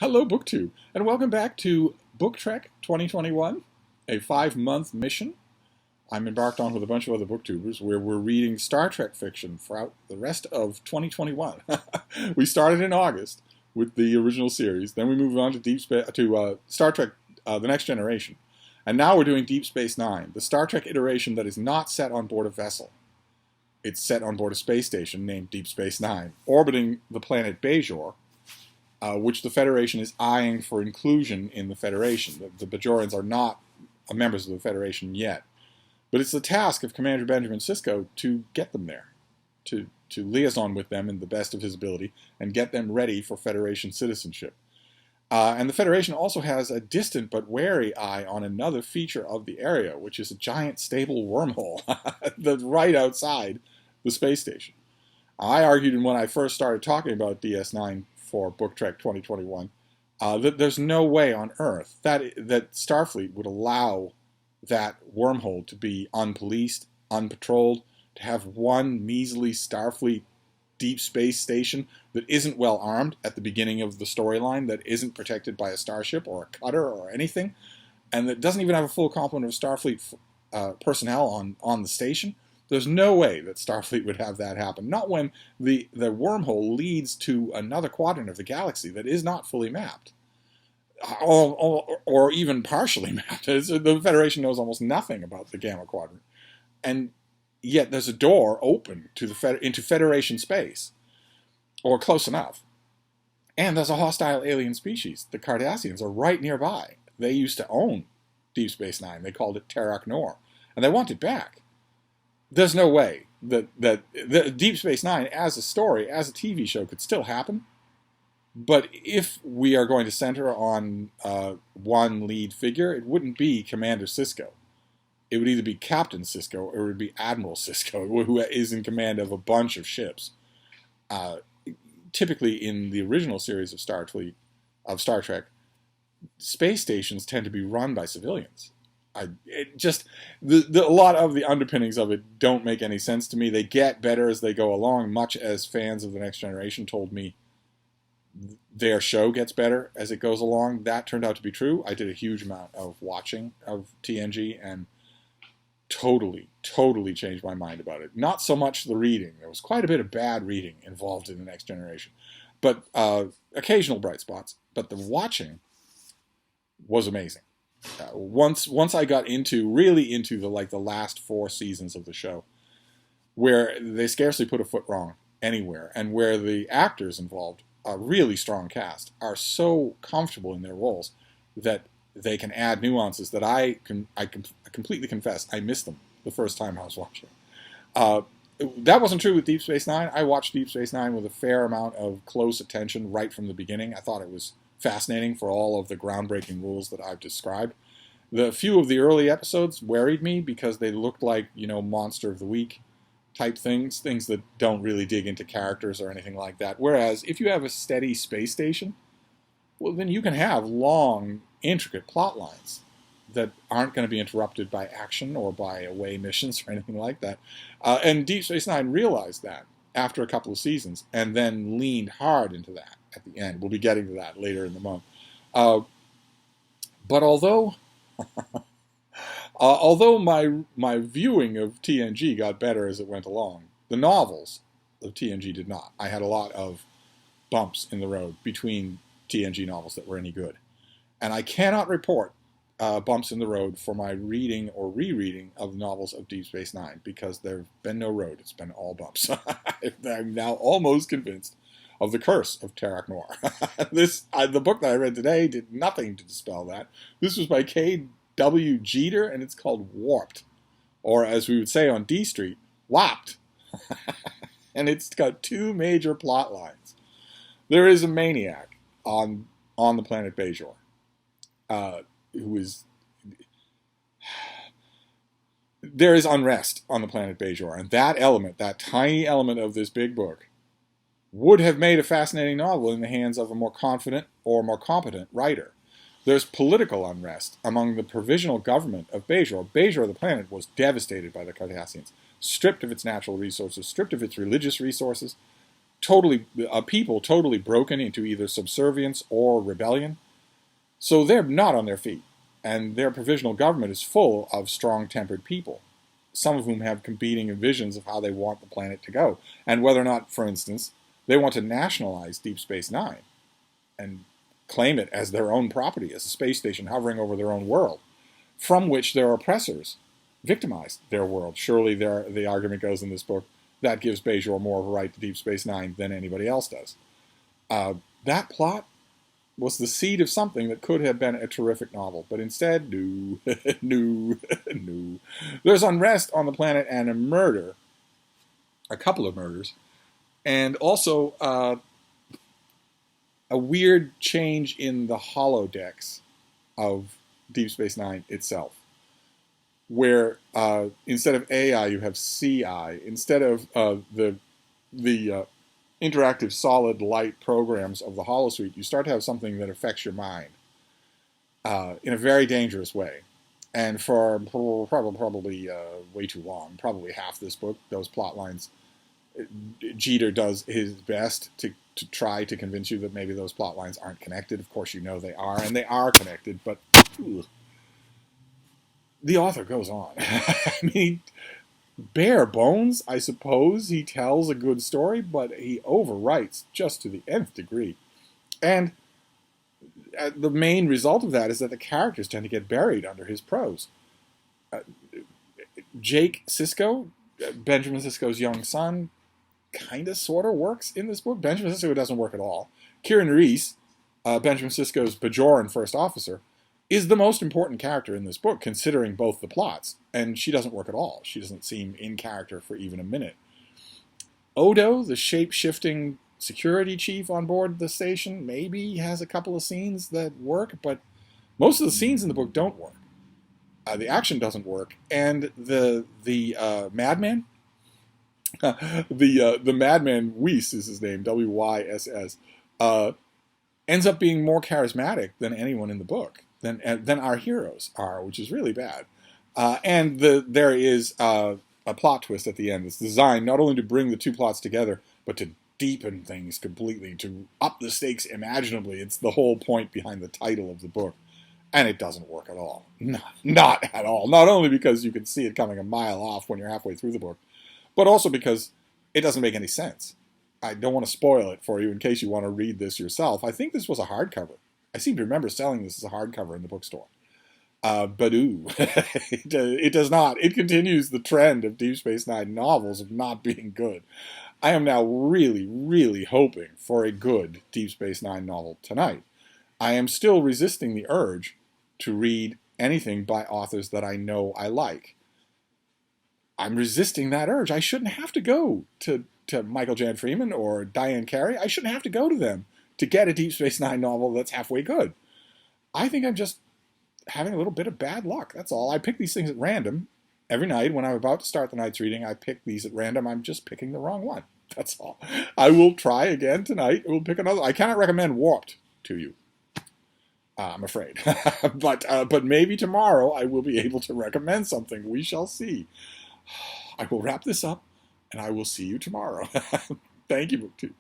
Hello, BookTube, and welcome back to BookTrek 2021, a 5-month mission I'm embarked on with a bunch of other booktubers where we're reading Star Trek fiction throughout the rest of 2021. We started in August with the original series, then we moved on to Star Trek The Next Generation, and now we're doing Deep Space Nine, the Star Trek iteration that is not set on board a vessel. It's set on board a space station named Deep Space Nine, orbiting the planet Bajor, which the Federation is eyeing for inclusion in the Federation. The Bajorans are not members of the Federation yet. But it's the task of Commander Benjamin Sisko to get them there, to liaison with them in the best of his ability and get them ready for Federation citizenship. And the Federation also has a distant but wary eye on another feature of the area, which is a giant stable wormhole that's right outside the space station. I argued when I first started talking about DS9 for BookTrek 2021 that there's no way on Earth that Starfleet would allow that wormhole to be unpoliced, unpatrolled, to have one measly Starfleet deep space station that isn't well armed at the beginning of the storyline, that isn't protected by a starship or a cutter or anything, and that doesn't even have a full complement of Starfleet personnel on the station. There's no way that Starfleet would have that happen. Not when the wormhole leads to another quadrant of the galaxy that is not fully mapped. Or even partially mapped. The Federation knows almost nothing about the Gamma Quadrant. And yet there's a door open to into Federation space, or close enough. And there's a hostile alien species. The Cardassians are right nearby. They used to own Deep Space Nine. They called it Terok Nor. And they want it back. There's no way that Deep Space Nine as a story, as a TV show, could still happen. But if we are going to center on one lead figure, it wouldn't be Commander Sisko. It would either be Captain Sisko or it would be Admiral Sisko, who is in command of a bunch of ships. Typically, in the original series of Star Trek, space stations tend to be run by civilians. A lot of the underpinnings of it don't make any sense to me. They get better as they go along, much as fans of The Next Generation told me their show gets better as it goes along. That turned out to be true. I did a huge amount of watching of TNG and totally changed my mind about it. Not so much the reading. There was quite a bit of bad reading involved in The Next Generation, but occasional bright spots. But the watching was amazing. Once I got really into the last 4 seasons of the show, where they scarcely put a foot wrong anywhere, and where the actors involved, a really strong cast, are so comfortable in their roles that they can add nuances that I completely confess I missed them the first time I was watching. That wasn't true with Deep Space Nine. I watched Deep Space Nine with a fair amount of close attention right from the beginning. I thought it was fascinating for all of the groundbreaking rules that I've described. The few of the early episodes worried me because they looked like, Monster of the Week type things that don't really dig into characters or anything like that. Whereas if you have a steady space station, well, then you can have long, intricate plot lines that aren't going to be interrupted by action or by away missions or anything like that. And Deep Space Nine realized that after a couple of seasons and then leaned hard into that at the end. We'll be getting to that later in the month. But although my viewing of TNG got better as it went along, the novels of TNG did not. I had a lot of bumps in the road between TNG novels that were any good. And I cannot report bumps in the road for my reading or rereading of novels of Deep Space Nine, because there have been no road. It's been all bumps. I'm now almost convinced of the curse of Terok Nor. The book that I read today did nothing to dispel that. This was by K.W. Jeter, and it's called Warped. Or as we would say on D Street, Whopped. And it's got 2 major plot lines. There is a maniac on the planet Bajor, who is... There is unrest on the planet Bajor, and that tiny element of this big book, would have made a fascinating novel in the hands of a more confident or more competent writer. There's political unrest among the provisional government of Bajor. Bajor, the planet, was devastated by the Cardassians, stripped of its natural resources, stripped of its religious resources, a people totally broken into either subservience or rebellion. So they're not on their feet, and their provisional government is full of strong-tempered people, some of whom have competing visions of how they want the planet to go, and whether or not, for instance, they want to nationalize Deep Space Nine and claim it as their own property, as a space station hovering over their own world, from which their oppressors victimized their world. Surely the argument goes in this book that gives Bajor more of a right to Deep Space Nine than anybody else does. That plot was the seed of something that could have been a terrific novel, but instead, no, no, no. There's unrest on the planet and a murder, a couple of murders, and also a weird change in the holodecks of Deep Space Nine itself, where instead of AI you have CI. Instead of the interactive solid light programs of the holosuite, you start to have something that affects your mind in a very dangerous way. And for probably way too long, probably half this book, those plot lines, Jeter does his best to try to convince you that maybe those plot lines aren't connected. Of course, you know they are, and they are connected, but the author goes on. I mean, bare bones, I suppose he tells a good story, but he overwrites just to the nth degree. And the main result of that is that the characters tend to get buried under his prose. Jake Sisko, Benjamin Sisko's young son, kind of sort of works in this book. Benjamin Sisko doesn't work at all. Kieran Reese, Benjamin Sisko's Bajoran first officer, is the most important character in this book, considering both the plots, and she doesn't work at all. She doesn't seem in character for even a minute. Odo, the shape-shifting security chief on board the station, maybe has a couple of scenes that work, but most of the scenes in the book don't work. The action doesn't work, and the madman, the madman Weiss is his name, Wyss, ends up being more charismatic than anyone in the book, than our heroes are, which is really bad. And there is a plot twist at the end. It's designed not only to bring the two plots together, but to deepen things completely, to up the stakes imaginably. It's the whole point behind the title of the book. And it doesn't work at all. Not at all. Not only because you can see it coming a mile off when you're halfway through the book, but also because it doesn't make any sense. I don't want to spoil it for you in case you want to read this yourself. I think this was a hardcover. I seem to remember selling this as a hardcover in the bookstore. But it does not. It continues the trend of Deep Space Nine novels of not being good. I am now really, really hoping for a good Deep Space Nine novel tonight. I am still resisting the urge to read anything by authors that I know I like. I'm resisting that urge. I shouldn't have to go to Michael Jan Freeman or Diane Carey. I shouldn't have to go to them to get a Deep Space Nine novel that's halfway good. I think I'm just having a little bit of bad luck. That's all. I pick these things at random. Every night when I'm about to start the night's reading, I pick these at random. I'm just picking the wrong one. That's all. I will try again tonight. We'll pick another. I cannot recommend Warped to you. I'm afraid. but maybe tomorrow I will be able to recommend something. We shall see. I will wrap this up, and I will see you tomorrow. Thank you, BookTube.